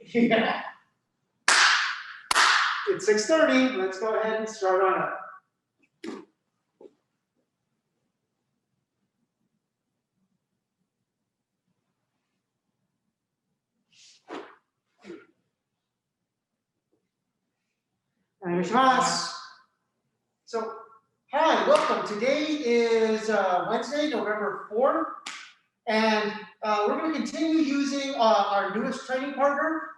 Yeah. It's 6:30. Let's go ahead and start on up. So, hi, welcome. Today is Wednesday, November 4th, and we're going to continue using our newest training partner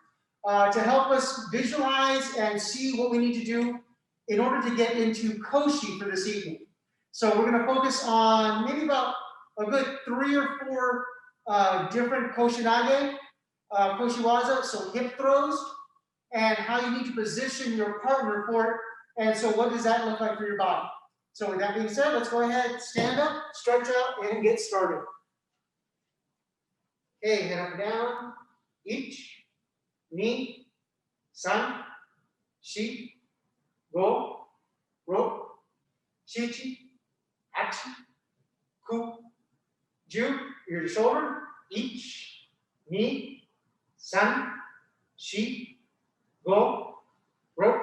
to help us visualize and see what we need to do in order to get into koshi for this evening. So we're going to focus on maybe about a good 3 or 4 different koshinage, koshiwaza, so hip throws, and how you need to position your partner for it. And so what does that look like for your body? So with that being said, let's go ahead, stand up, stretch out, and get started. Okay, head up and down. Ich, ni, san, shi, go, ro, shichi, achi, ku, ju, ear to shoulder. Ich, ni, san, shi, go, ro,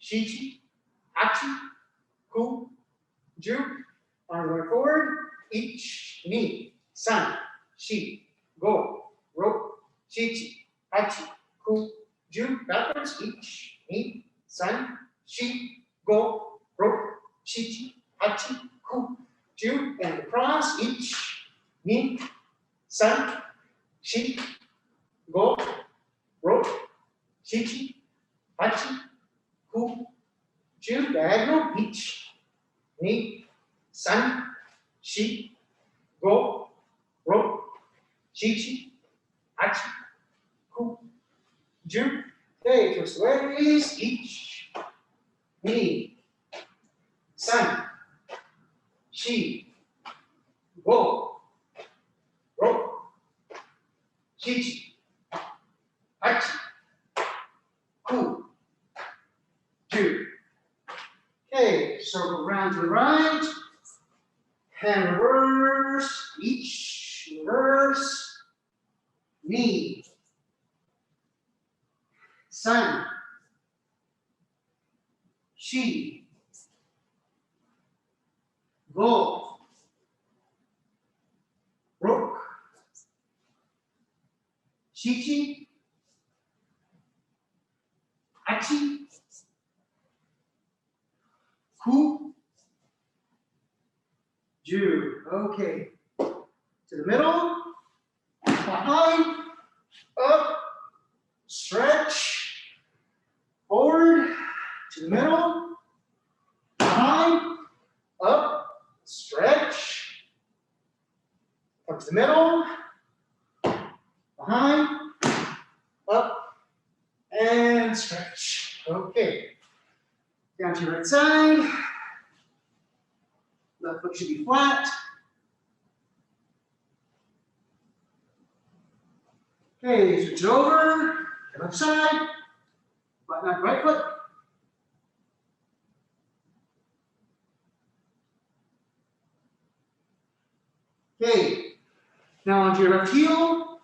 shichi, achi, ku, ju. Arm going forward. Ich, ni, san, shi, go, ro, shichi, achi, ku, ju. Backwards. Ich, ni, san, shi, go, ro, shichi, achi, ku, ju. And across. Ich, ni, san, shi, go, ro, shichi, achi, ku, ju. Diagonal. Ich, ni, san, shi, go, ro, shichi, achi, ku, ju. Okay, twist the ways. Ich, ni, san, shi, go, ro, shichi, achi, ku, ju. Okay, circle around to the right, and reverse, each, reverse, ni, san, shi, go, ro, shichi, achi, ku, ju. Okay. To the middle, behind, up, stretch, forward, to the middle, behind, up, stretch, up to the middle, behind, up, and stretch. Okay. Down to your right side. Left foot should be flat. Okay, switch it over. Left side. Flatten out the right foot. Okay, now onto your left heel.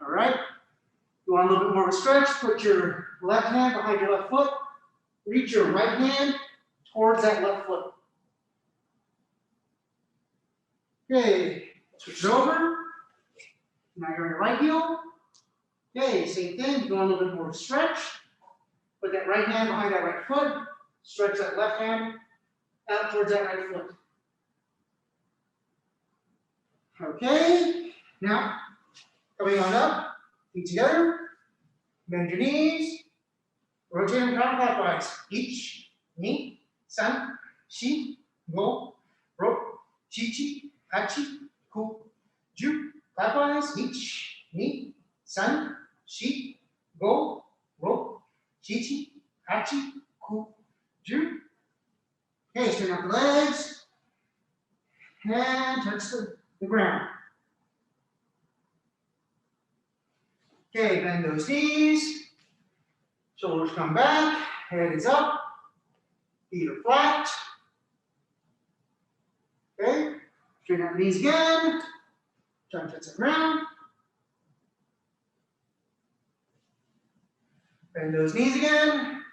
All right. You want a little bit more of a stretch, put your left hand behind your left foot. Reach your right hand towards that left foot. Okay, switch it over. Now you're on your right heel. Okay, same thing. You want a little bit more of a stretch. Put that right hand behind that right foot. Stretch that left hand out towards that right foot. Okay, now coming on up, feet together, bend your knees, rotate them counterclockwise. Ich, ni, san, shi, go, ro, shichi, achi, ku, ju. Clockwise. Ich, ni, san, shi, go, ro, shichi, achi, ku, ju. Okay, straighten out the legs and touch the ground. Okay, bend those knees, shoulders come back, head is up, feet are flat. Okay, straighten out the knees again, try to touch the ground. Bend those knees again.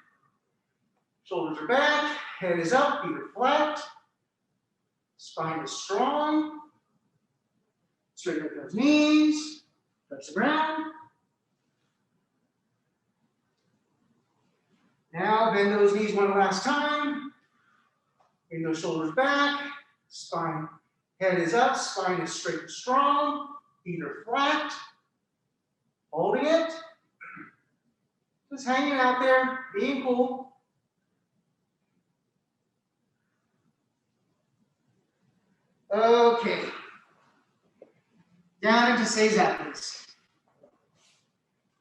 Shoulders are back, head is up, feet are flat. Spine is strong. Straighten up those knees. Touch the ground. Now bend those knees one last time. Bring those shoulders back. Spine, head is up, spine is straight and strong. Feet are flat. Holding it. Just hanging out there, being cool. Okay. Down into Seizakus.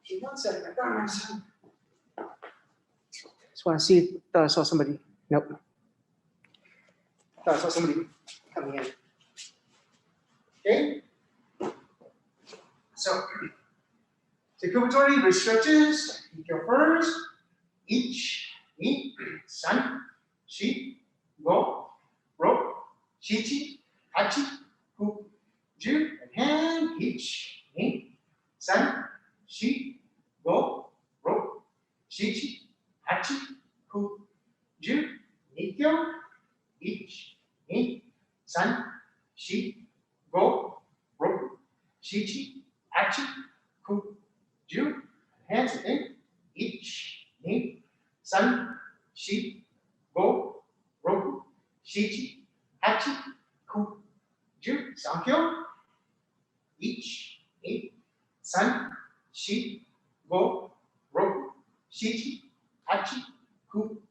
Okay, 1 second. I got myself. Just want to see if I saw somebody. Nope. Thought I saw somebody coming in. Okay. So, Katatetori, wrist stretches. Ikkyo first. Ich, ni, san, shi, go, ro, shichi, hachi, ku, ju, and hand. Ich, ni, san, shi, go, ro, shichi, hachi, ku, ju, ikkyo. Ich, ni, san, shi, go, ro, shichi, hachi, ku, ju, hands again. Ich, ni, san, shi, go, ro, shichi, hachi, ku, ju, sankyo. Ich, ni, san, shi, go, ro, shichi, hachi, ku,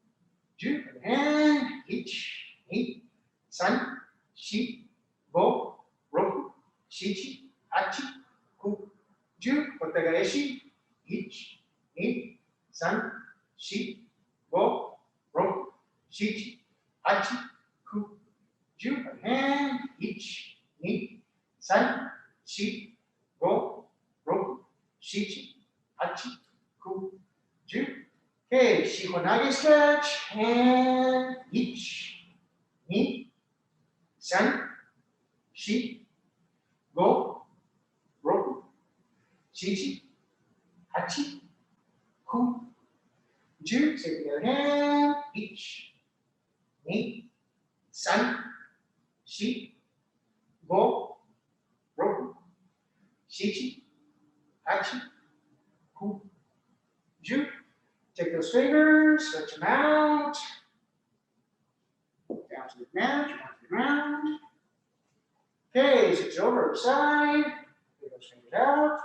ju, and ich, ni, san, shi, go, ro, shichi, hachi, ku, ju, otagaeshi. Ich, ni, san, shi, go, ro, shichi, hachi, ku, ju, and ich, ni, san, shi, go, ro, shichi, hachi, ku, ju. Okay, koshinage stretch, and ich, ni, san, shi, go, ro, shichi, hachi, ku, ju. Say it together, hand, ich, ni, san, shi, go, ro, shichi, hachi, ku, ju. Take those fingers, stretch them out. Down to the mat, down to the ground. Okay, switch over side. Take those fingers out.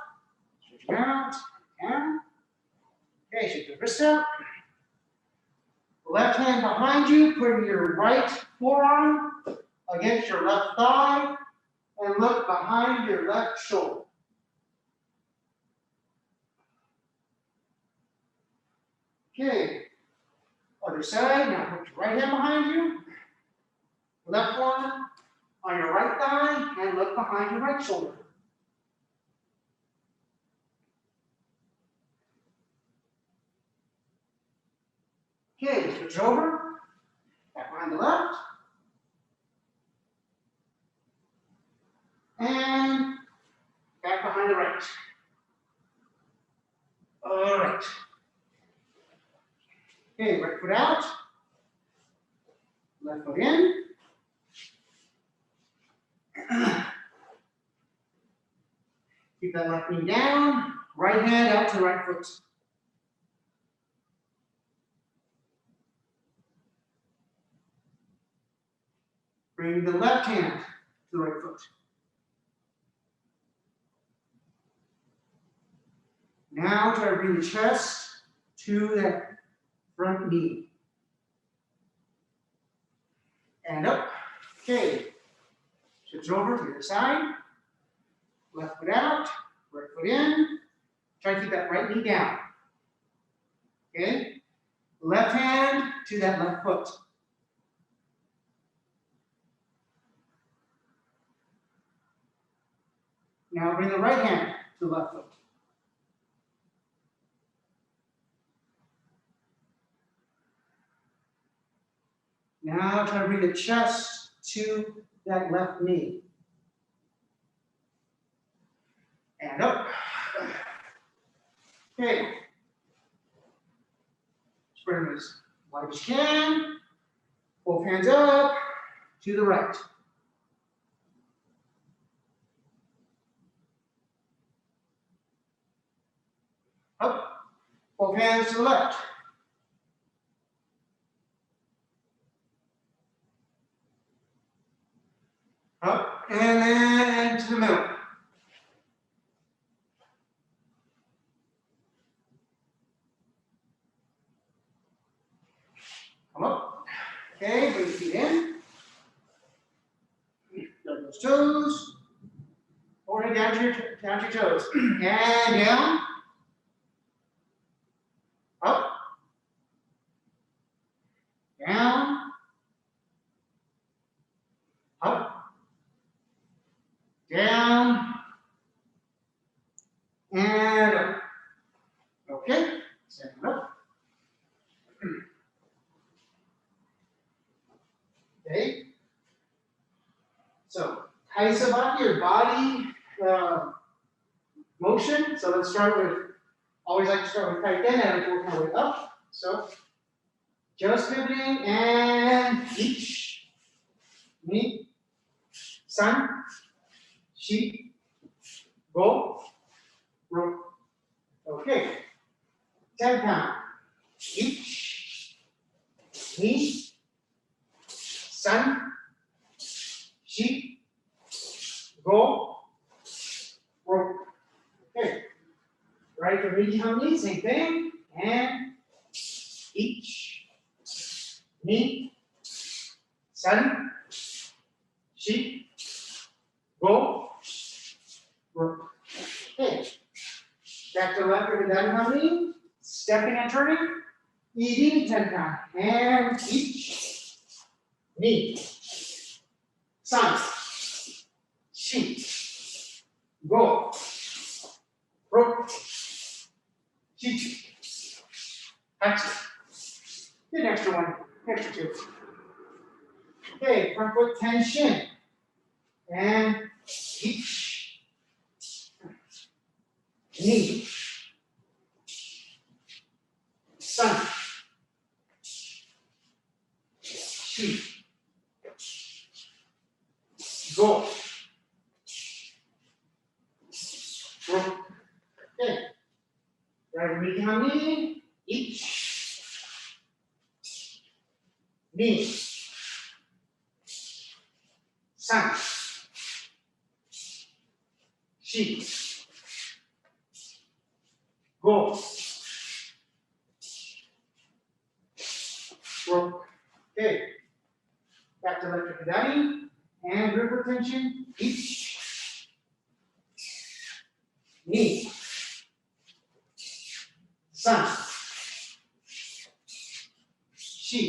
Stretch them out. Down. Okay, shake the wrist out. Left hand behind you, put your right forearm against your left thigh and look behind your left shoulder. Okay, other side, now put your right hand behind you, left one on your right thigh, and look behind your right shoulder. Okay, switch over, back behind the left, and back behind the right. All right. Okay, right foot out, left foot in. Keep that left knee down, right hand out to the right foot. Bring the left hand to the right foot. Now try to bring the chest to that front knee. And up. Okay. Switch over to the other side. Left foot out, right foot in. Try to keep that right knee down. Okay? Left hand to that left foot. Now bring the right hand to the left foot. Now try to bring the chest to that left knee. And up. Okay. Spread them as wide as you can. Both hands up to the right. Up. Both hands to the left. Up and then to the middle. Come up. Okay, bring the feet in. Drag those toes. Forehead down to your toes. And down. Up. Down. Up. Down. And up. Okay. Stand up. Okay. So, kai sabaki or body motion. So let's start with, always like to start with kai ten and work our way up. So, just pivoting and each, ni, san, shi, go, ro. Okay. 10 count. Each, ni, san, shi, go, ro. Okay. Right for Miki Hamni, same thing. And each, ni, san, shi, go, ro. Okay. Back to left for the Hamni. Stepping and turning. Eating 10 count. And each, ni, san, shi, go, ro, shi, hachi. Get an extra one, extra two. Okay, front foot tension. And each, ni, san, shi, go, ro. Okay. Right, Miki Hamni, each, ni, san, shi, go, ro. Okay. Back to electric Kadani and grip retention. Each, ni, san, shi,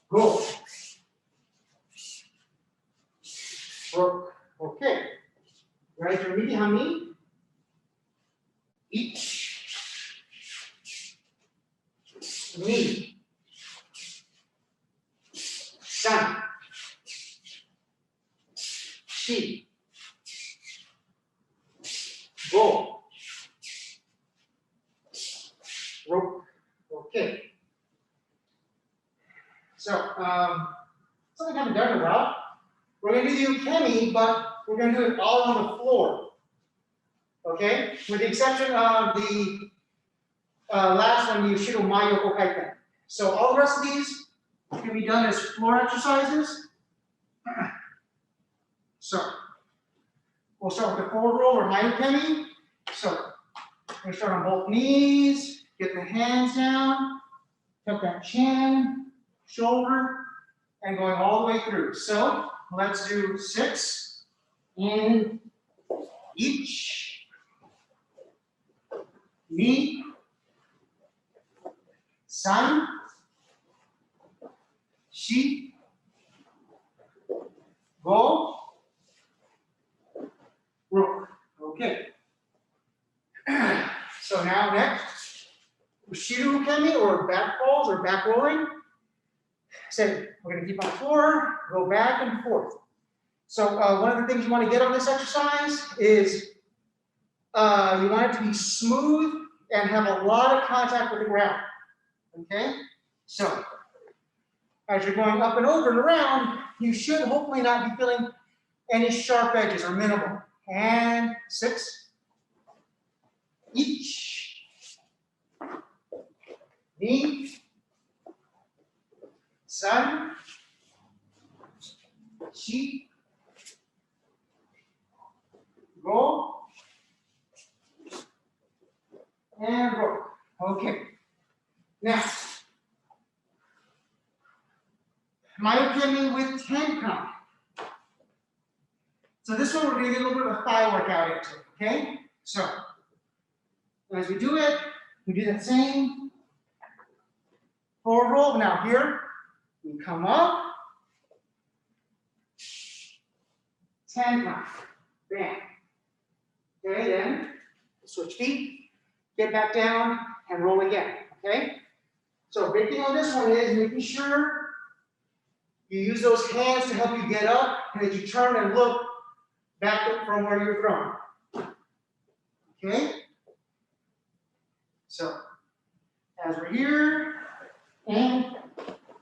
go, ro. Okay. Right for Miki Hamni. Each, ni, san, shi, go, ro. Okay. So, something I haven't done in a while. We're going to do the ukemi, but we're going to do it all on the floor. Okay? With the exception of the last one, the Yoshido Mayoko Kaiten. So, all the rest of these can be done as floor exercises. So, we'll start with the forward roll or Mayokemi. So, we're going to start on both knees, get the hands down, tuck that chin, shoulder, and going all the way through. So, let's do 6 in each, ni, san, shi, go, ro. Okay. So now next, Shiru Ukemi or back falls or back rolling. So we're going to keep on the floor, go back and forth. So one of the things you want to get on this exercise is you want it to be smooth and have a lot of contact with the ground. Okay? So, as you're going up and over and around, you should hopefully not be feeling any sharp edges or minimal. And 6. Each. Ni. San. Shi. Go. And roll. Okay. Now, my ukemi with 10 count. So this one we're going to get a little bit of a thigh workout into, okay? So, as we do it, we do that same forward roll. Now here, we come up, 10 count, bam. Okay, then switch feet, get back down, and roll again, okay? So big thing on this one is making sure you use those hands to help you get up, and as you turn and look back up from where you're thrown. Okay? So, as we're here, and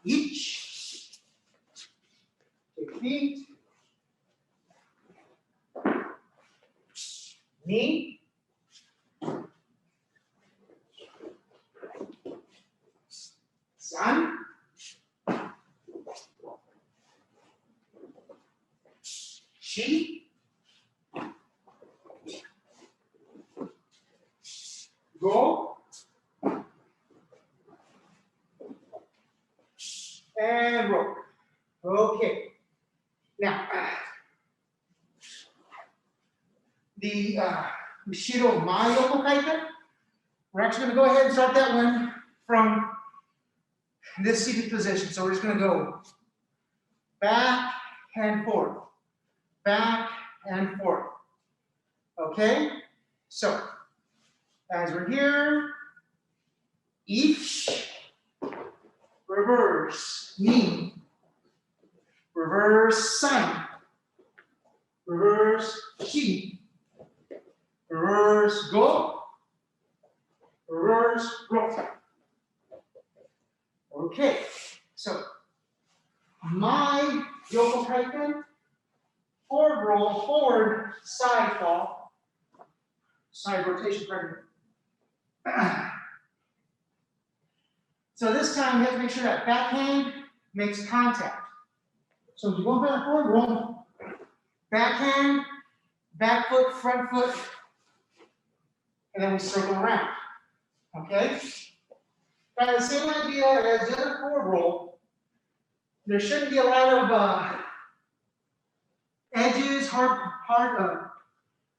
each, take feet, knee, san, shi, go, and roll. Okay. Now, the Ushiro Mayoko Kaita, we're actually going to go ahead and start that one from this seated position. So we're just going to go back and forth, back and forth. Okay? So, as we're here, each, reverse, knee, reverse, sun, reverse, chi, reverse, go, reverse, roll. Okay, so my Yoko Kaiten, forward roll, forward, side fall, side rotation, pardon me. So this time you have to make sure that backhand makes contact. So if you go back forward, roll, backhand, back foot, front foot, and then we circle around. Okay? Now the same idea as the other forward roll. There shouldn't be a lot of edges, hard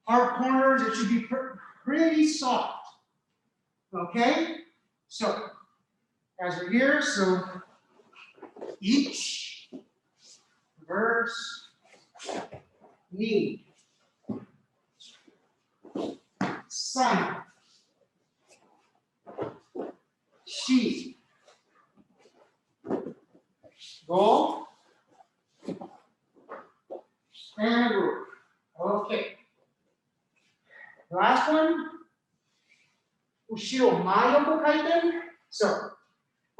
corners. It should be pretty soft. Okay? So, as we're here, so each, reverse, knee, sun, shi, go, and roll. Okay. Last one, Ushiro Mayoko Kaiten. So,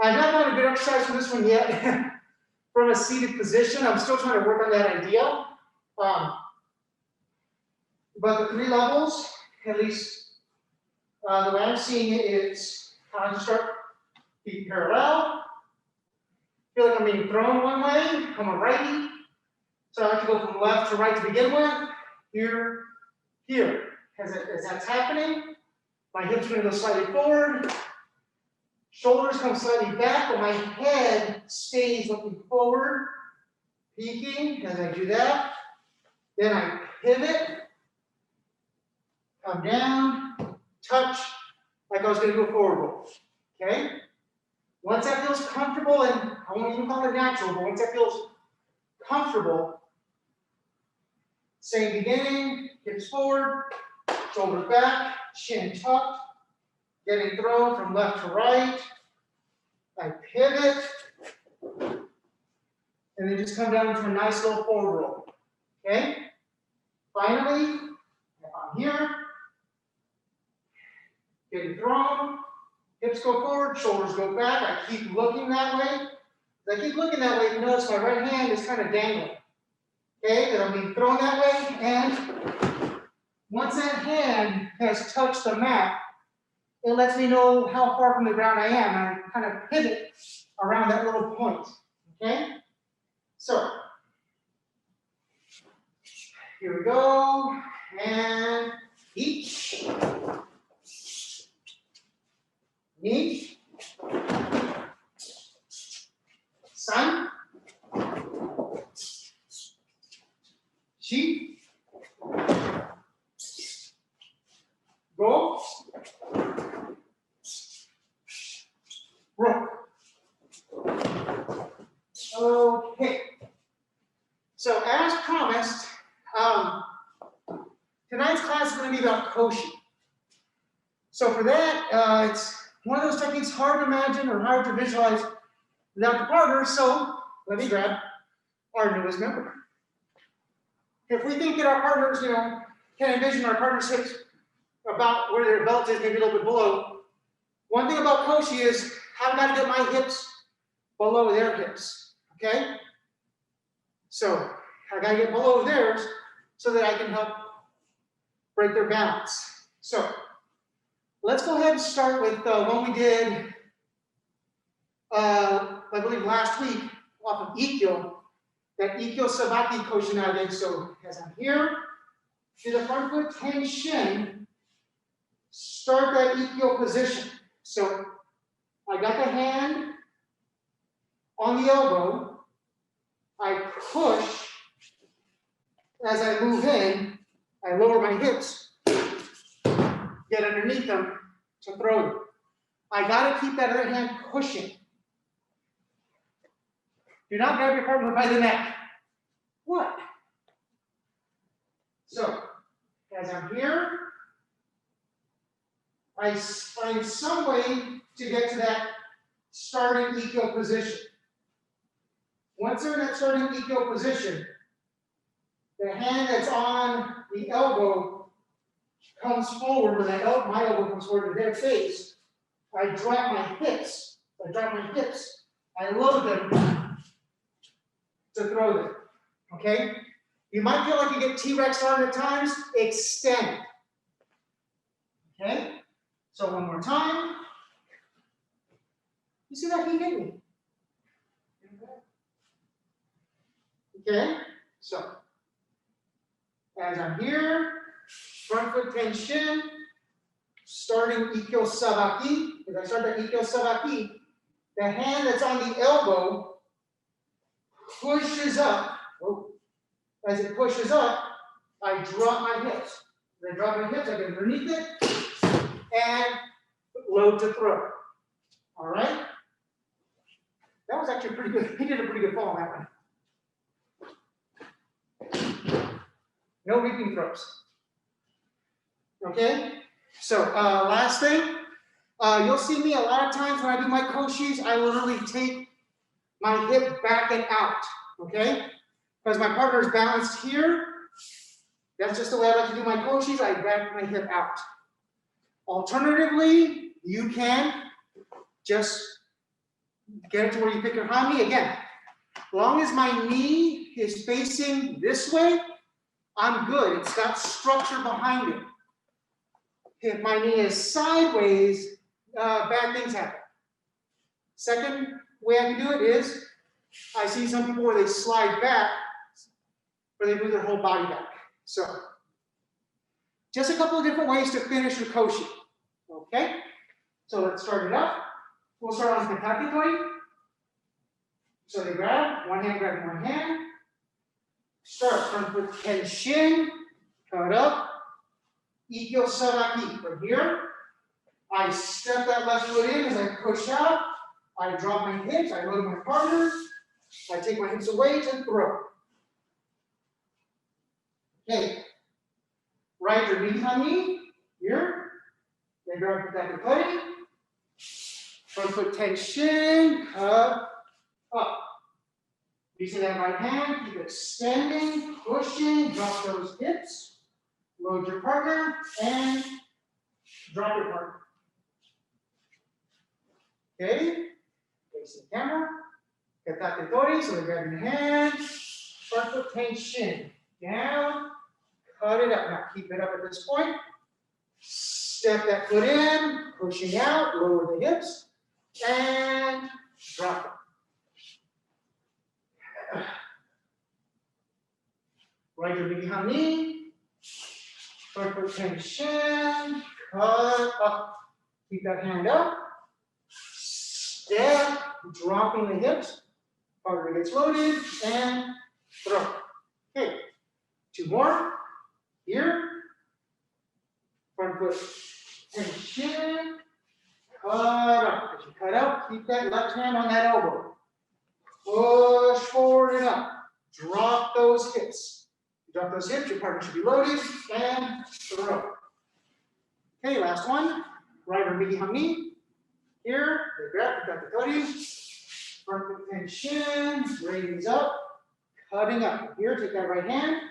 I've not done a good exercise for this one yet from a seated position. I'm still trying to work on that idea. But the 3 levels, at least the way I'm seeing it, is how to start feet parallel. Feel like I'm being thrown one way. I'm a righty. So I have to go from left to right to begin with. Here, here. As that's happening, my hips are going to go slightly forward. Shoulders come slightly back, but my head stays looking forward, peeking as I do that. Then I pivot, come down, touch, like I was going to go forward roll. Okay? Once that feels comfortable, and I won't even call it natural, but once that feels comfortable, same beginning, hips forward, shoulders back, chin tucked, getting thrown from left to right. I pivot, and then just come down into a nice little forward roll. Okay? Finally, if I'm here, Getting thrown, hips go forward, shoulders go back. I keep looking that way. As I keep looking that way, you notice my right hand is kind of dangling. Okay, because I'm being thrown that way, and once that hand has touched the mat, it lets me know how far from the ground I am. I kind of pivot around that little point. Okay? So, here we go. And each. Knee. Sun. Chi. Go. Rope. Okay. So as promised, tonight's class is going to be about koshi. So for that, it's one of those techniques hard to imagine or hard to visualize without the partner. So let me grab our newest member. If we think that our partners, can envision our partner's hips about where their belt is, maybe a little bit below. One thing about koshi is I've got to get my hips below their hips, okay? So I got to get below theirs so that I can help break their balance. So let's go ahead and start with one we did, I believe last week off of ikkyo, that ikkyo sabaki koshinage. So as I'm here, do the front foot tenshin, start that ikkyo position. So I got the hand on the elbow, I push, as I move in, I lower my hips, get underneath them to throw them. I gotta keep that other hand pushing. Do not grab your partner by the neck. What? So, as I'm here, I find some way to get to that starting ikkyo position. Once they're in that starting ikkyo position, the hand that's on the elbow comes forward. When my elbow comes forward to their face, I drop my hips. I load them to throw them. Okay? You might feel like you get T-Rex arm at times. Extend. Okay? So one more time. You see that he hit me? Okay? So, as I'm here, front foot tenshin, starting ikkyo sabaki. As I start that ikkyo sabaki, the hand that's on the elbow pushes up. Oh, as it pushes up, I drop my hips. As I drop my hips, I get underneath it and load to throw. All right? That was actually pretty good. He did a pretty good fall on that one. No reaping throws. Okay? So, last thing. You'll see me a lot of times when I do my koshis, I literally take my hip back and out. Okay? Because my partner is balanced here. That's just the way I like to do my koshis. I back my hip out. Alternatively, you can just get it to where you pick your hami. Again, as long as my knee is facing this way, I'm good. It's got structure behind it. If my knee is sideways, bad things happen. Second way I can do it is, I see some people where they slide back, where they move their whole body back. So, just a couple of different ways to finish your koshi. Okay? So let's start it up. We'll start on Katatetori. So they grab, one hand grabbing one hand. Start front foot tenshin, cut up, ikkyo sabaki. From here, I step that left foot in as I push out. I drop my hips, I load my partner. I take my hips away to throw. Okay. Right underneath on me, here. Then grab Katatetori. Front foot tenshin, cut up. Using that right hand, keep extending, pushing, drop those hips, load your partner, and drop your partner. Okay, face the camera. Katatetori, so we grab your hand, front foot tension, down, cut it up. Now keep it up at this point. Step that foot in, pushing out, lower the hips, and drop it. Right your behind knee, front foot tension, cut up. Keep that hand up. Step, dropping the hips. Partner gets loaded and throw. Okay, 2 more. Here. Front foot tension. Cut up. As you cut out, keep that left hand on that elbow. Push forward and up. Drop those hips. Drop those hips, your partner should be loaded and throw. Okay, last one. Right or behind knee. Here, they grab the Katatetori. Front foot tension, raise up, cutting up. Here, take that right hand,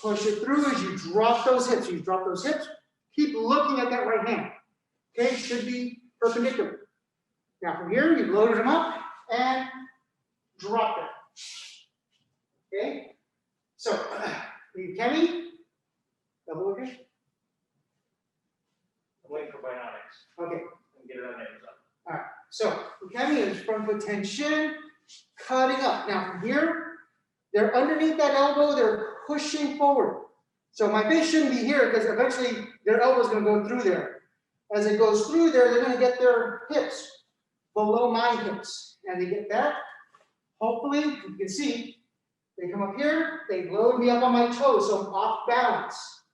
push it through as you drop those hips. You drop those hips, keep looking at that right hand. Okay, should be perpendicular. Now from here, you've loaded them up and drop them. Okay, so the ukemi, double okay? I'm waiting for bionics. Okay. And get it on Amazon. All right, so ukemi is front foot tension, cutting up. Now from here, they're underneath that elbow, they're pushing forward. So my face shouldn't be here because eventually their elbow's gonna go through there. As it goes through there, they're gonna get their hips below my hips. And they get that, hopefully, you can see, they come up here, they load me up on my toes, so I'm off balance.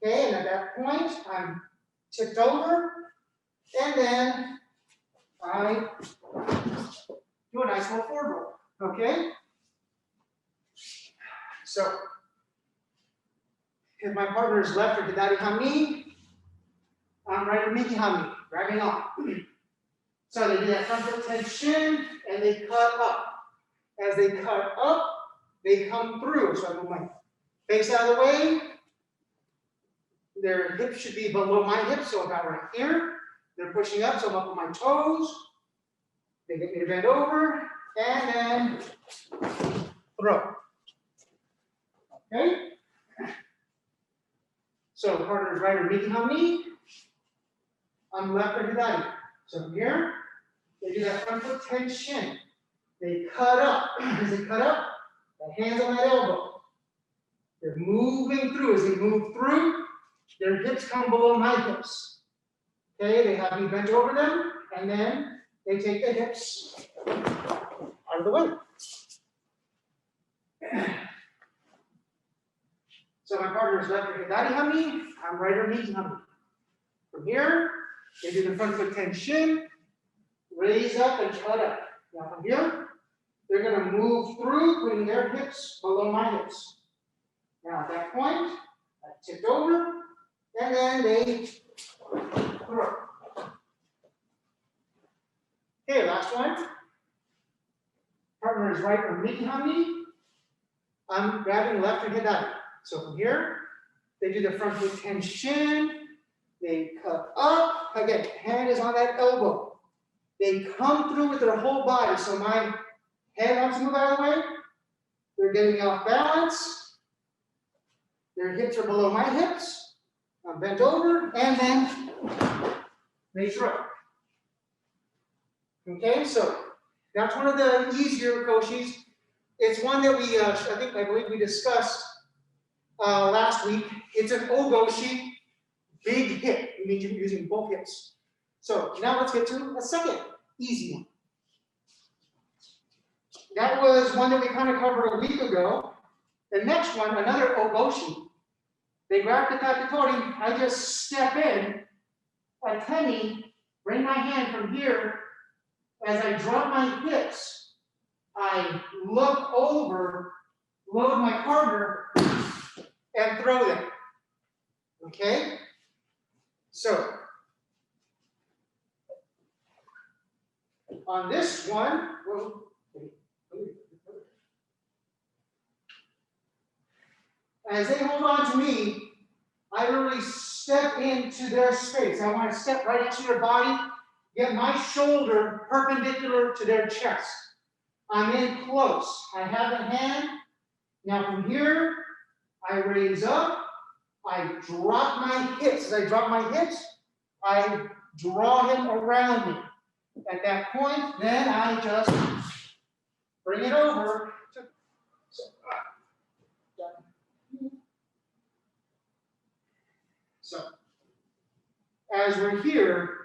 Okay, and at that point, I'm tipped over, and then I do a nice little forward roll, okay? So, if my partner is left or Hidari Hami, I'm right or Miki Hami, grabbing on. So they do that front foot tension and they cut up. As they cut up, they come through. So I move my face out of the way. Their hips should be below my hips, so about right here. They're pushing up, so I'm up on my toes. They get me to bend over, and then throw. Okay? So partner's right or Miki Hami. I'm left or Hidari. So from here, they do that front foot tension. They cut up. As they cut up, the hands on that elbow. They're moving through. As they move through, their hips come below my hips. Okay, they have me bent over them, and then they take the hips out of the way. So my partner is left or Hidari Hami, I'm right or Miki Hami. From here, they do the front foot tension, raise up and cut up. Now from here, they're going to move through, putting their hips below my hips. Now at that point, I tipped over, and then they throw. Okay, last one. Partner is right or Miki Hami. I'm grabbing left or Hidari. So from here, they do the front foot tension. They cut up. Again, hand is on that elbow. They come through with their whole body. So my head wants to move out of the way. They're getting me off balance. Their hips are below my hips. I'm bent over, and then they throw. Okay, so that's one of the easier koshis. It's one that we, I believe we discussed last week. It's an ogoshi, big hip. You need to be using both hips. So now let's get to a second easy one. That was one that we kind of covered a week ago. The next one, another ogoshi. They grab the Katatetori, I just step in, atemi, bring my hand from here. As I drop my hips, I look over, load my partner, and throw them. Okay? So, on this one, as they hold on to me, I literally step into their space. I want to step right into their body get my shoulder perpendicular to their chest. I'm in close. I have a hand. Now from here, I raise up. I drop my hips. As I drop my hips, I draw him around me. At that point, then I just bring it over. So, as we're here,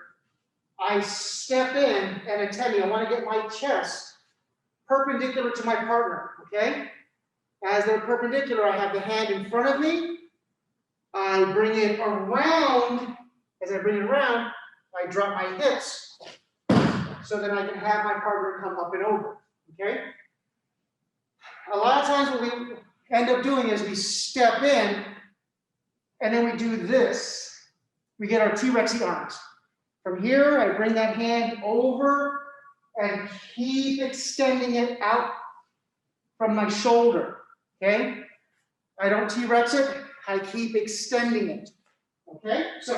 I step in and attend me. I want to get my chest perpendicular to my partner, okay? As they're perpendicular, I have the hand in front of me. I bring it around. As I bring it around, I drop my hips so that I can have my partner come up and over, okay? A lot of times what we end up doing is we step in and then we do this. We get our T-Rexy arms. From here, I bring that hand over and keep extending it out from my shoulder, okay? I don't T-Rex it, I keep extending it, okay? So,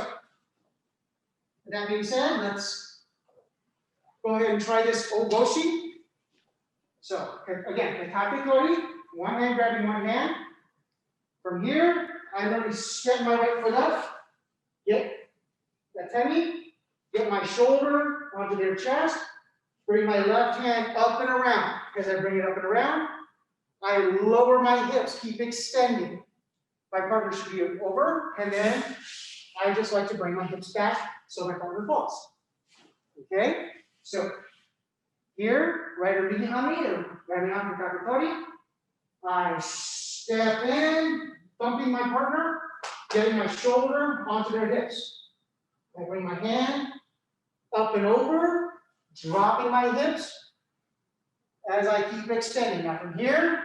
with that being said, let's go ahead and try this goshi. So, again, Katatetori, one hand grabbing one hand. From here, I literally step my right foot up, get the tummy, get my shoulder onto their chest, bring my left hand up and around. As I bring it up and around, I lower my hips, keep extending. My partner should be over, and then I just like to bring my hips back so my partner falls. Okay? So, here, right or Ryotetori, or right on Katatetori, I step in, bumping my partner, getting my shoulder onto their hips. I bring my hand up and over, dropping my hips as I keep extending. Now from here,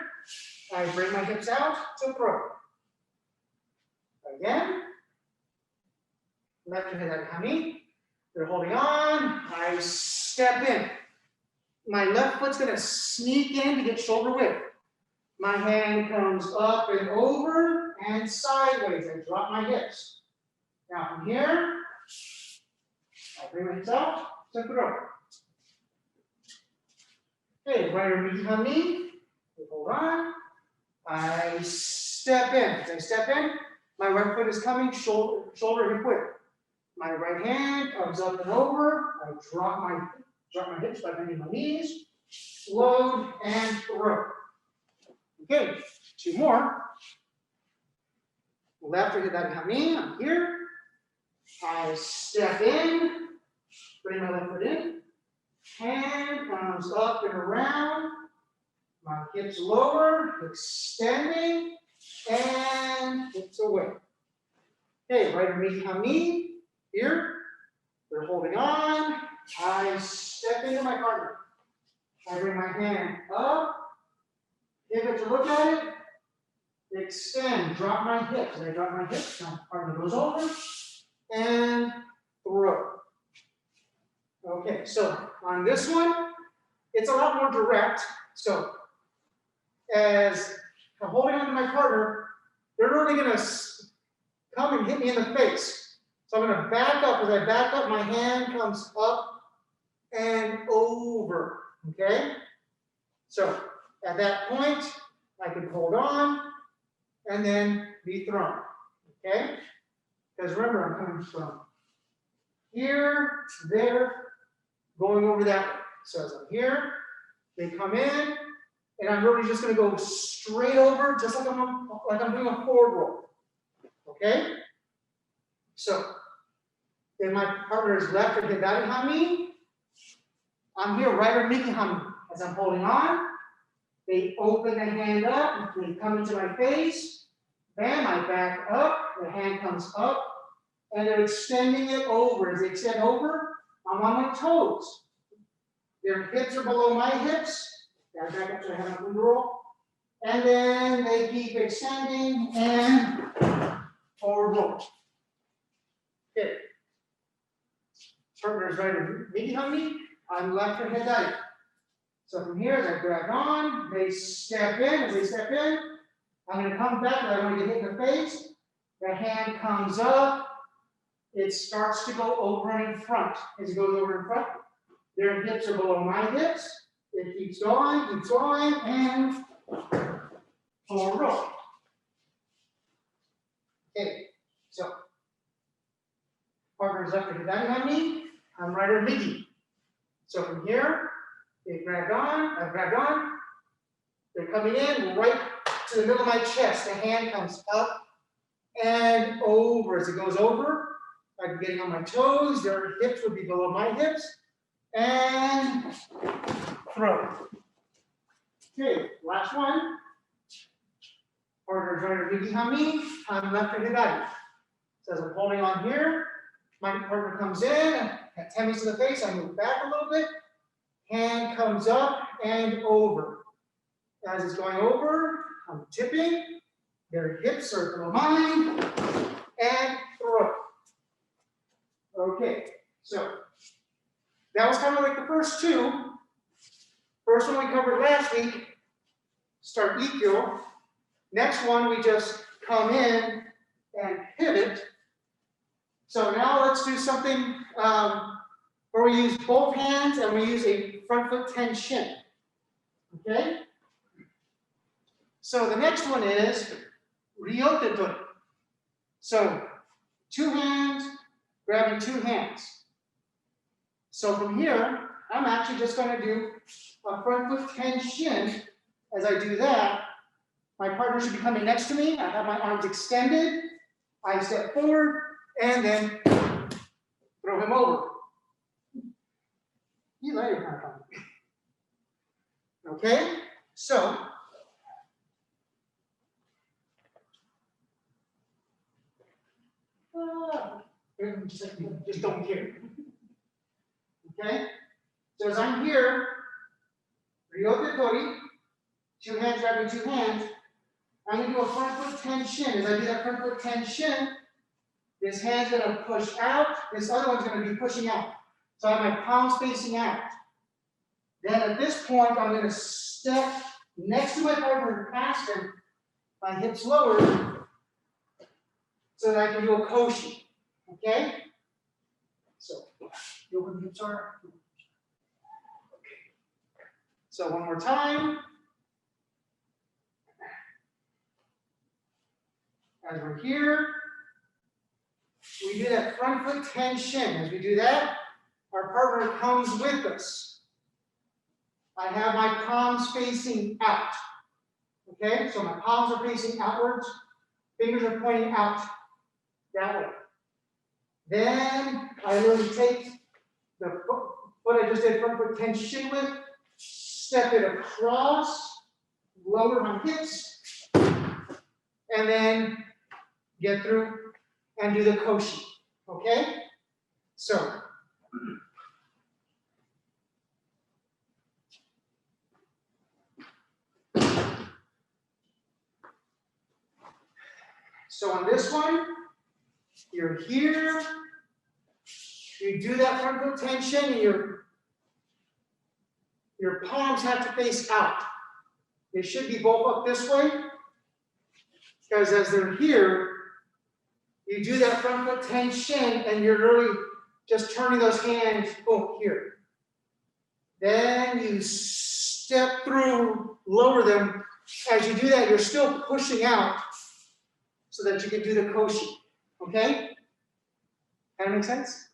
I bring my hips out to throw. Again, left hand at kami. They're holding on. I step in. My left foot's going to sneak in to get shoulder width. My hand comes up and over and sideways. I drop my hips. Now from here, I bring my hips out to throw. Okay, right or kami. Hold on. I step in. As I step in, my right foot is coming shoulder hip width. My right hand comes up and over. I drop my hips by bending my knees. Load and throw. Okay, two more. Left or that kami. I'm here. I step in. Bring my left foot in. Hand comes up and around. My hips lower, extending, and hips away. Okay, right or kami. Here. They're holding on. I step into my partner. I bring my hand up. Pivot to look at it. Extend. Drop my hips. And I drop my hips. My partner goes over. And throw. Okay, so on this one, it's a lot more direct. So as I'm holding on to my partner, they're really going to come and hit me in the face. So I'm going to back up. As I back up, my hand comes up and over. Okay? So at that point, I can hold on and then be thrown. Okay? Because remember, I'm coming from here to there, going over that way. So as I'm here, they come in, and I'm really just going to go straight over, just like I'm doing a forward roll. Okay? So, then my partner is left or hidari. I'm here right or miki-hami. As I'm holding on, they open the hand up, they come into my face. Bam, I back up, the hand comes up, and they're extending it over. As they extend over, I'm on my toes. Their hips are below my hips. Gotta back up so I have a roll. And then they keep extending and forward roll. Okay. Partner is right or miki-hami. I'm left or hidari. So from here, as I grab on, they step in. As they step in, I'm going to come back, and I want to get hit in the face. The hand comes up, it starts to go over and in front. As it goes over in front, their hips are below my hips. It keeps going, and forward roll. Okay, so partner's left to on me, I'm right or midi. So from here, they grabbed on, I've grabbed on. They're coming in right to the middle of my chest. The hand comes up and over. As it goes over, I'm getting on my toes. Their hips would be below my hips. And throw. Okay, last one. Partner's right or midi on me, I'm left or hidari. So as I'm holding on here, my partner comes in, tennis to the face, I move back a little bit, hand comes up and over. As it's going over, I'm tipping, their hips are below mine, and throw. Okay, so that was kind of like the first two. First one we covered last week, start ikkyo. Next one, we just come in and pivot. So now let's do something where we use both hands and we use a front foot tenshin. Okay? So the next one is Ryotetori. So 2 hands, grabbing 2 hands. So from here, I'm actually just going to do a front foot tenshin. As I do that, my partner should be coming next to me. I have my arms extended. I step forward and then throw him over. You later, kind of. Okay, so just don't care. Okay, so as I'm here, Ryotetori, 2 hands grabbing 2 hands. I'm going to do a front foot tenshin. As I do that front foot tenshin, this hand's going to push out. This other one's going to be pushing out. So I have my palms facing out. Then at this point, I'm going to step next to my partner and past him, my hips lowered, so that I can do a koshi. Okay? So, you open the hips are. Okay. So one more time. As we're here, we do that front foot tenshin. As we do that, our partner comes with us. I have my palms facing out. Okay, so my palms are facing outwards, fingers are pointing out that way. Then I literally take the foot I just did front foot tenshin with, step it across, lower my hips, and then get through and do the koshi. Okay? So on this one, you're here, you do that front foot tension, and your palms have to face out. They should be both up this way, because as they're here, you do that front foot tenshin, and you're really just turning those hands here. Then you step through, lower them. As you do that, you're still pushing out so that you can do the koshi. Okay? That make sense?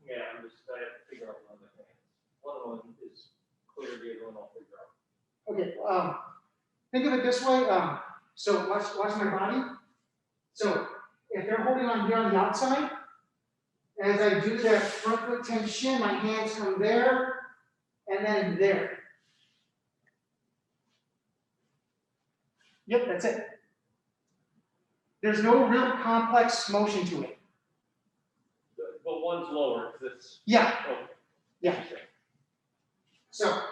Yeah, I have to figure out one of the things. One of them is clear, the other one I'll figure out. Okay, think of it this way. So watch my body. So if they're holding on here on the outside, as I do that front foot tenshin, my hands come there and then there. Yep, that's it. There's no real complex motion to it. But one's lower, because it's. Yeah. Oh, Yeah. So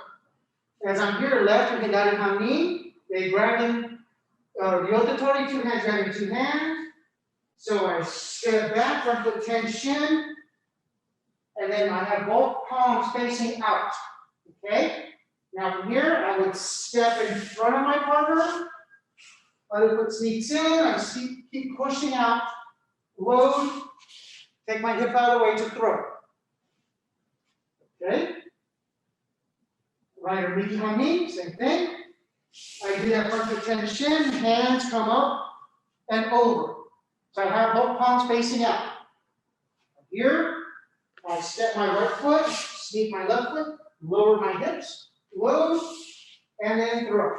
as I'm here, left and hidari hami, they grabbing Ryotetori, 2 hands grabbing 2 hands. So I step back, front foot tenshin, and then I have both palms facing out. Okay? Now from here, I would step in front of my partner. Other foot sneaks in, I keep pushing out load, take my hip out of the way to throw. Okay? Right or behind me, same thing. I do that front foot tension, hands come up and over. So I have both palms facing out. Here, I step my right foot, sneak my left foot, lower my hips, load, and then throw.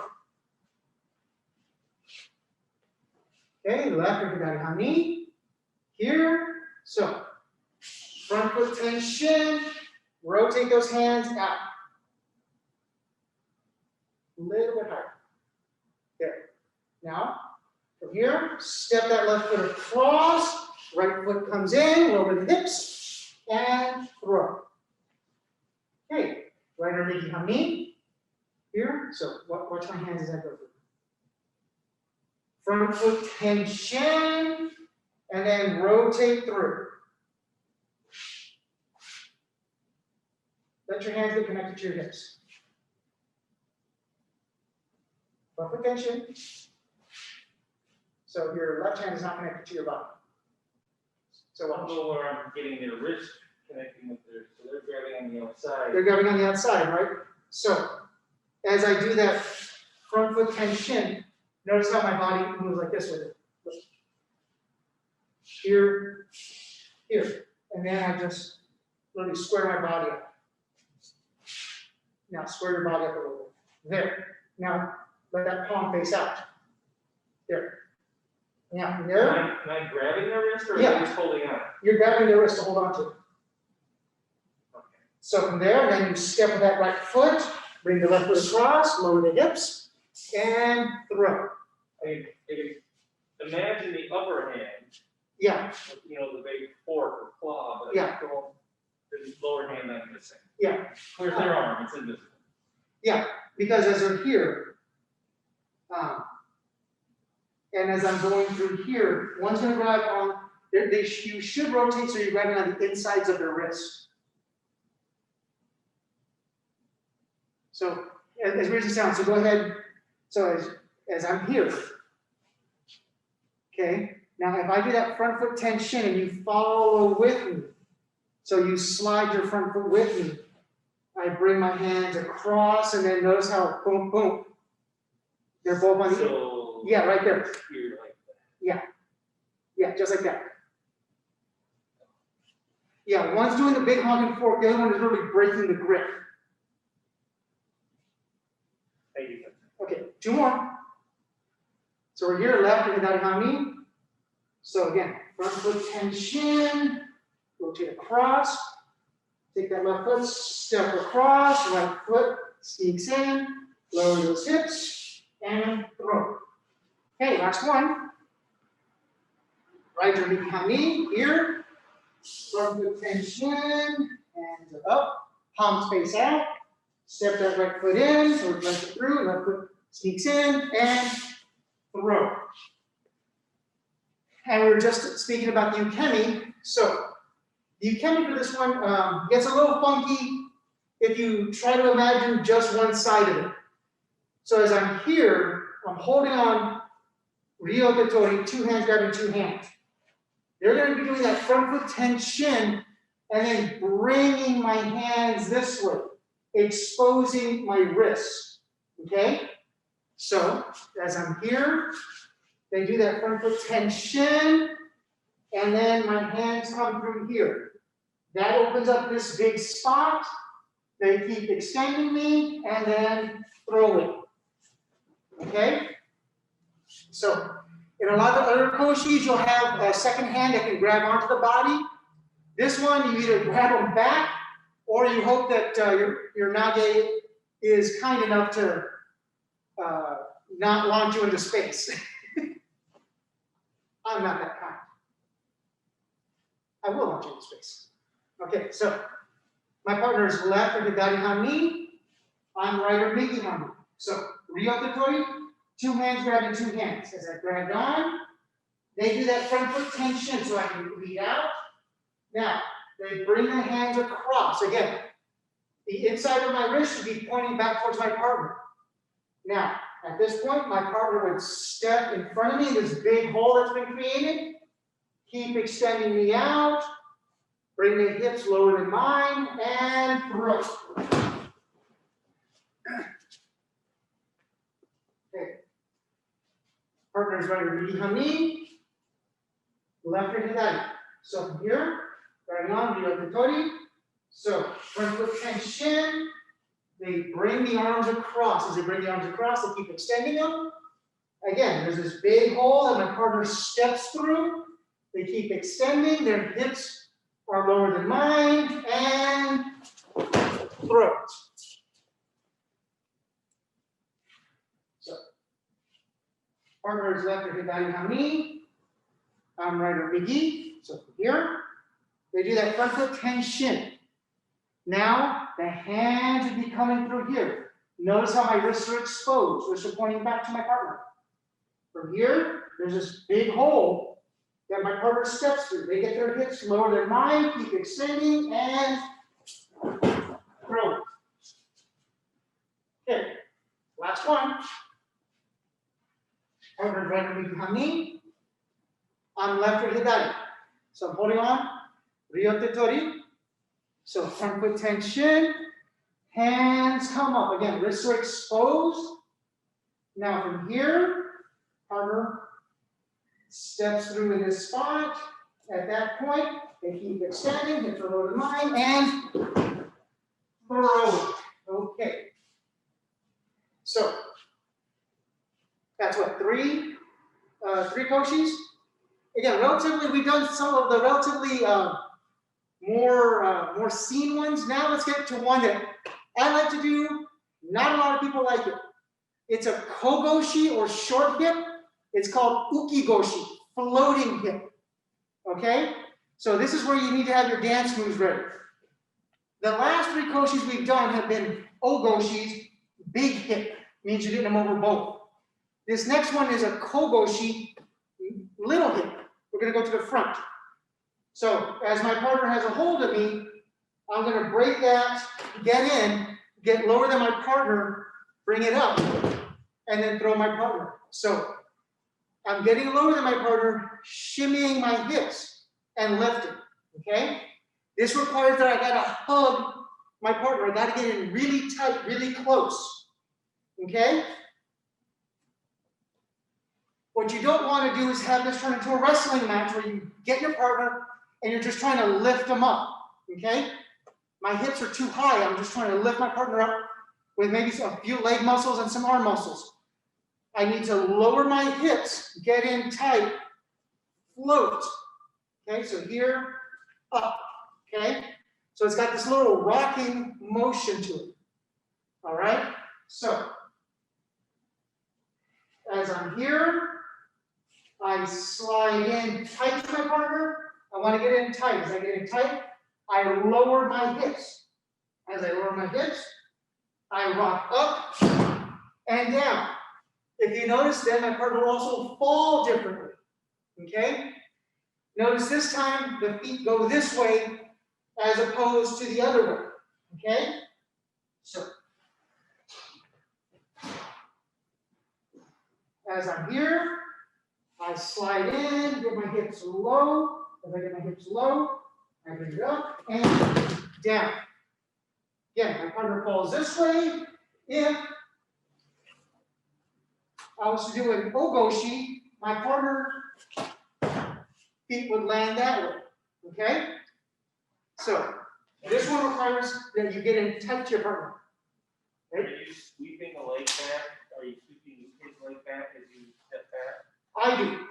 Okay, left or behind me. Here, so front foot tension, rotate those hands out. A little bit higher. There. Now, from here, step that left foot across, right foot comes in, lower the hips, and throw. Okay, right underneath behind me. Here, so watch my hands as I go through. Front foot tension, and then rotate through. Let your hands get connected to your hips. Front foot tension. So your left hand is not connected to your body. So I don't know where I'm getting their wrist connecting with their, so they're grabbing on the outside. they're grabbing on the outside, right? So as I do that front foot tension, notice how my body moves like this with it. Here, here. And then I just literally square my body up. Now square your body up a little bit. There. Now let that palm face out. There. Now, there. Am I grabbing their wrist or Yeah. am I just holding on? You're grabbing their wrist to hold on to. Okay. So from there, then you step with that right foot, bring the left foot across, lower the hips, and throw. I can imagine the upper hand, Yeah, you know, the big fork or claw, but Yeah. the lower hand I'm missing. yeah, Where's their arm? It's invisible. yeah. Because as they're here, and as I'm going through here, one's going to grab on. You should rotate so you're grabbing on the insides of their wrist. So as weird as it sounds, so go ahead. So as I'm here, okay. Now if I do that front foot tension and you follow with me, so you slide your front foot with me, I bring my hands across and then notice how boom, boom. They're both on the, So yeah, right there. here like that. Yeah, just like that. Yeah, one's doing the big honking fork, the other one is really breaking the grip. Thank you. Okay, two more. So we're here, left and behind me. So again, front foot tension, rotate across, take that left foot, step across, right foot sneaks in, lower those hips, and throw. Okay, last one. Right underneath behind me, here. Front foot tension, hands up, palms face out. Step that right foot in, so right foot through, left foot sneaks in, and throw. And we were just speaking about the ukemi. So the ukemi for this one gets a little funky if you try to imagine just one side of it. So as I'm here, I'm holding on Ryotetori, two hands grabbing two hands. They're going to be doing that front foot tension and then bringing my hands this way, exposing my wrists. Okay? So as I'm here, they do that front foot tension, and then my hands come through here. That opens up this big spot. They keep extending me, and then throwing. Okay? So, in a lot of other koshis, you'll have a second hand that can grab onto the body. This one, you either grab them back, or you hope that your nage is kind enough to not launch you into space. I'm not that kind. I will launch you into space. Okay, so my partner is left or behind me. I'm right or behind me. So Ryotetori, two hands grabbing two hands. As I grab on, they do that front foot tension so I can lead out. Now, they bring the hands across. Again, the inside of my wrist should be pointing back towards my partner. Now, at this point, my partner would step in front of me in this big hole that's been created. Keep extending me out. Bring the hips lower than mine and throw. Okay. Partners ready to knee. Left hand down. So from here, starting on Ryotetori. So front foot tension. They bring the arms across. As they bring the arms across, they keep extending them. Again, there's this big hole that my partner steps through. They keep extending. Their hips are lower than mine. And throw. So, partner is left or hidari ha mi. I'm right or migi. So from here, they do that front foot tension. Now, the hands would be coming through here. Notice how my wrists are exposed. Wrists are pointing back to my partner. From here, there's this big hole that my partner steps through. They get their hips lower than mine, keep extending, and throw it. Okay, last one. Partner right behind me. I'm left or hidari. So I'm holding on. Ryotetori. So front foot tension. Hands come up. Again, wrists are exposed. Now from here, partner steps through in this spot. At that point, they keep extending, hips are lower than mine, and throw it. Okay. So that's what, three koshis? Again, relatively, we've done some of the relatively more seen ones. Now let's get to one that I like to do. Not a lot of people like it. It's a kogoshi or short hip. It's called ukigoshi, floating hip. Okay? So this is where you need to have your dance moves ready. The last three koshis we've done have been ogoshis, big hip, means you're getting them over both. This next one is a kogoshi, little hip. We're going to go to the front. So as my partner has a hold of me, I'm going to break that, get in, get lower than my partner, bring it up, and then throw my partner. So I'm getting lower than my partner, shimmying my hips and lifting. Okay? This requires that I gotta hug my partner. I gotta get in really tight, really close. Okay? What you don't want to do is have this turn into a wrestling match where you get your partner and you're just trying to lift them up. Okay? My hips are too high. I'm just trying to lift my partner up with maybe a few leg muscles and some arm muscles. I need to lower my hips, get in tight, float. Okay, so here, up. Okay, so it's got this little rocking motion to it. All right, so as I'm here, I slide in tight to my partner. I want to get in tight. As I get in tight, I lower my hips. As I lower my hips, I rock up and down. If you notice, then my partner will also fall differently. Okay? Notice this time the feet go this way as opposed to the other way. Okay? So, as I'm here, I slide in, get my hips low. As I get my hips low, I bring it up and down. Again, my partner falls this way. If I was to do an ogoshi, my partner feet would land that way. Okay? So this one requires that you get in tight to your partner. Right? Are you sweeping the leg back? Are you sweeping his leg back as you step back? I do.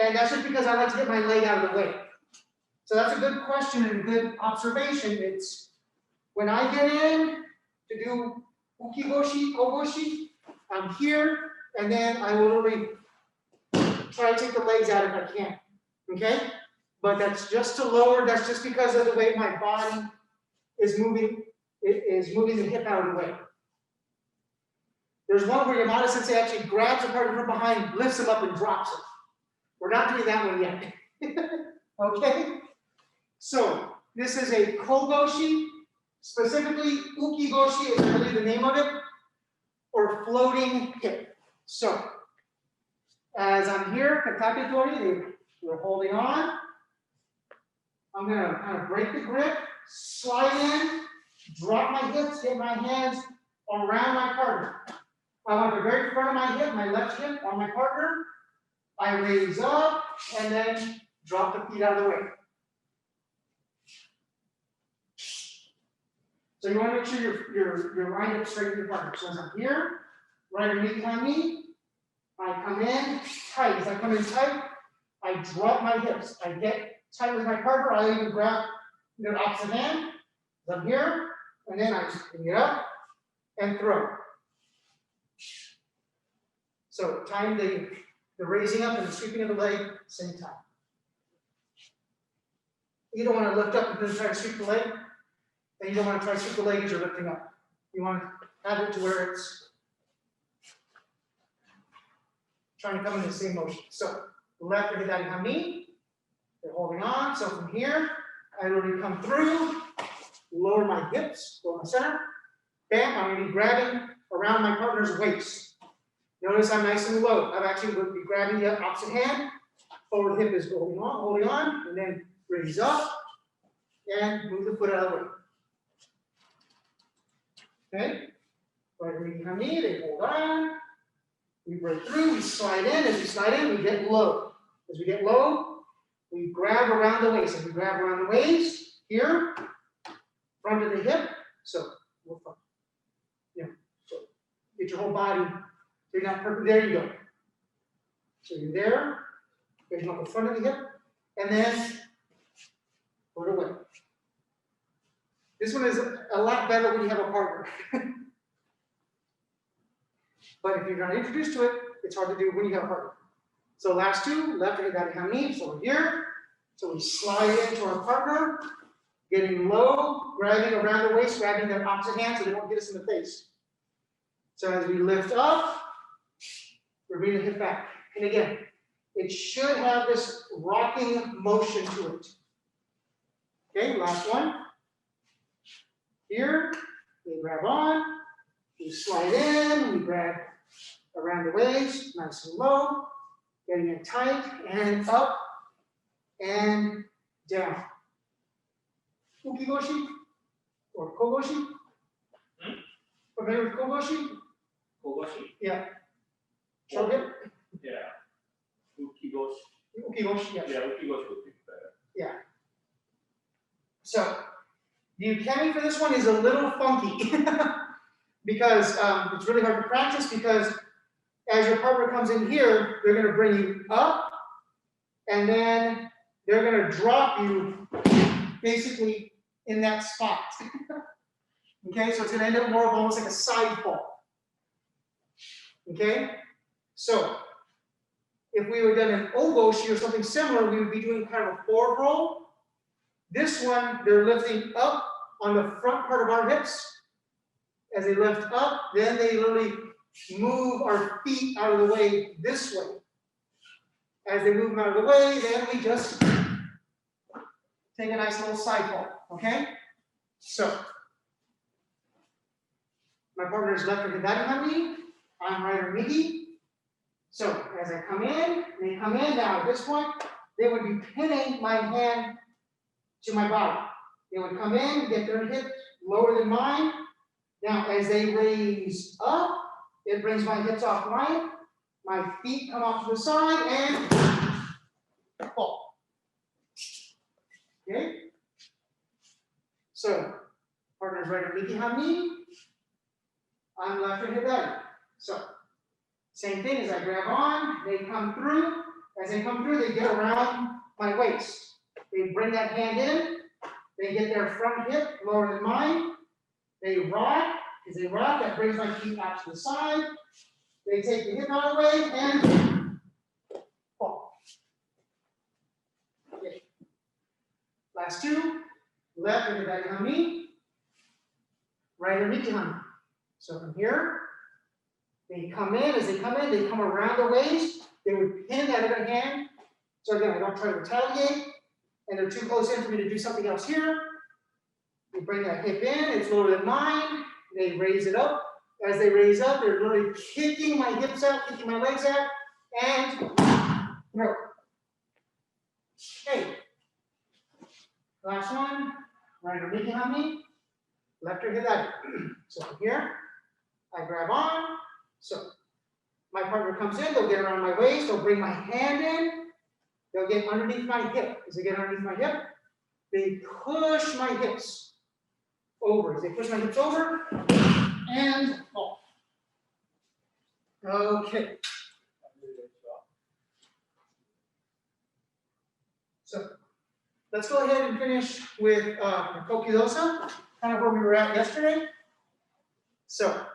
And that's just because I like to get my leg out of the way. So that's a good question and a good observation. It's when I get in to do ukigoshi, kogoshi, I'm here, and then I will literally try to take the legs out if I can. Okay? But that's just to lower, that's just because of the way my body is moving, moving the hip out of the way. There's one where Yamada Sensei actually grabs a partner from behind, lifts him up, and drops it. We're not doing that one yet. Okay? So, this is a kogoshi, specifically ukigoshi is really the name of it, or floating hip. So, as I'm here, Katatetori, they We're holding on. I'm gonna kind of break the grip, slide in, drop my hips, get my hands around my partner. I want the very front of my hip, my left hip on my partner. I raise up and then drop the feet out of the way. So you want to make sure you're lined up straight with your partner. So as I'm here, right underneath behind me, I come in tight. As I come in tight, I drop my hips. I get tight with my partner. I even grab the opposite hand. As I'm here, and then I just bring it up and throw. So time the raising up and the sweeping of the leg, same time. You don't want to lift up and then try to sweep the leg, and you don't want to try to sweep the leg as you're lifting up. You want to have it to where it's trying to come in the same motion. So left hip daddy hami, they're holding on. So from here, I literally come through, lower my hips, go in the center. Bam, I'm going to be grabbing around my partner's waist. Notice I'm nice and low. I'm actually going to be grabbing the opposite hand. Forward hip is holding on, and then raise up and move the foot out of the way. Okay? Right knee behind me, they hold on. We break through, we slide in. As we slide in, we get low. As we get low, we grab around the waist. As we grab around the waist, here, front of the hip. So, we'll front. Yeah. So, get your whole body. So you're not perfect. There you go. So you're there. Getting up the front of the hip. And then put it away. This one is a lot better when you have a partner. But if you're not introduced to it, it's hard to do when you have a partner. So last two, left hip daddy hami. So we're here. So we slide into our partner, getting low, grabbing around the waist, grabbing their opposite hand so they don't get us in the face. So as we lift up, we're bringing the hip back. And again, it should have this rocking motion to it. Okay, last one. Here, we grab on, we slide in, we grab around the waist, nice and low, getting it tight, and up, and down. Uki goshi, or kogoshi. Familiar with kogoshi? Kogoshi? Yeah. Show it? Yeah. Ukigoshi. Ukigoshi, yeah. Yeah, ukigoshi would be better. Yeah. So, the ukemi for this one is a little funky because it's really hard to practice because as your partner comes in here, they're going to bring you up and then they're going to drop you basically in that spot. Okay, so it's going to end up more of almost like a side fall. Okay, so if we were done an ogoshi or something similar, we would be doing kind of a forward roll. This one, they're lifting up on the front part of our hips. As they lift up, then they literally move our feet out of the way this way. As they move them out of the way, then we just take a nice little side fall, okay? So, my partner is left with daddy hami, I'm right or migi. So, as I come in, they come in, now at this point, they would be pinning my hand to my body. They would come in, get their hips lower than mine. Now, as they raise up, it brings my hips off line. My feet come off to the side and fall. Okay? So, partner's right at Miki Hami. I'm left and hip daddy. So, same thing as I grab on, they come through. As they come through, they get around my waist. They bring that hand in. They get their front hip lower than mine. They rock. As they rock, that brings my feet out to the side. They take the hip out of the way and fall. Okay. Last two. Left and daddy hami. Right and miki hami. So from here, they come in. As they come in, they come around the waist. They would pin that other hand. So again, I don't try to retaliate. And they're too close in for me to do something else here. We bring that hip in, it's lower than mine. They raise it up. As they raise up, they're literally kicking my hips out, kicking my legs out, and throw. Okay. Last one. Right underneath behind me. Left or hit that. So from here, I grab on. So my partner comes in, they'll get around my waist, they'll bring my hand in, they'll get underneath my hip. As they get underneath my hip, they push my hips over. As they push my hips over, and off. Okay. So let's go ahead and finish with kokyu dosa, kind of where we were at yesterday. So,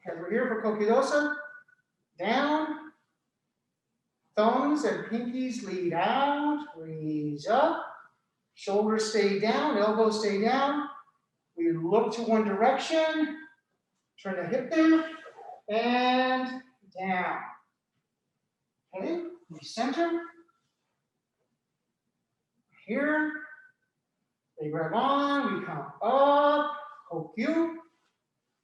as we're here for kokyu dosa, down, thumbs and pinkies lead out, raise up, shoulders stay down, elbows stay down. We look to one direction, turn the hip there, and down. Okay, we center. Here, they grab on, we come up, kokyu.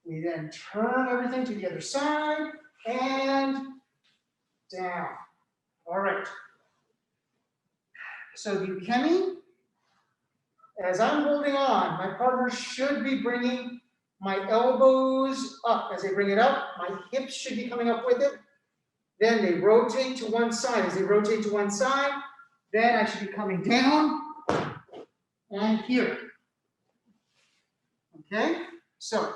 We then turn everything to the other side, and down. All right. So the ukemi, as I'm holding on, my partner should be bringing my elbows up. As they bring it up, my hips should be coming up with it. Then they rotate to one side. As they rotate to one side, then I should be coming down and here. Okay? So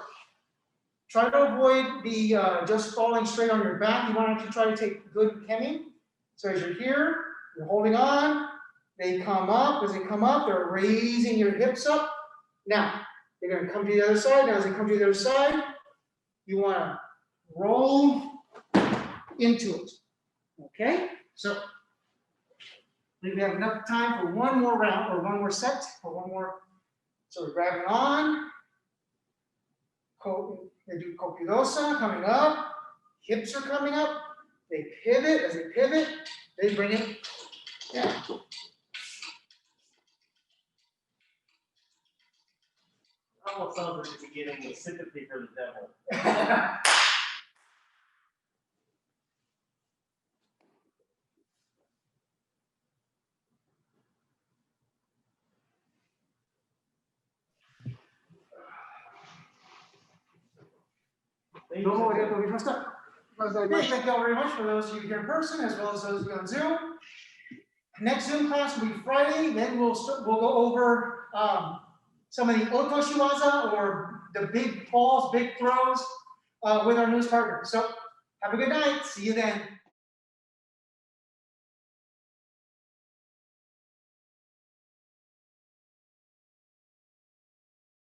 try to avoid the just falling straight on your back. You want to try to take good ukemi. So as you're here, you're holding on. They come up. As they come up, they're raising your hips up. Now, they're going to come to the other side. Now, as they come to the other side, you want to roll into it. Okay? So, we have enough time for one more round, or one more set, or one more. So, we're grabbing on. They do kokyu dosa, coming up. Hips are coming up. They pivot. As they pivot, they bring it down. Almost sounds like the beginning with sympathy for the devil. Thank you. Okay, thank you all very much for those of you here in person as well as those of you on Zoom. Next Zoom class will be Friday. Then we'll go over some of the otoshi waza, or the big falls, big throws with our newest partner. So have a good night. See you then.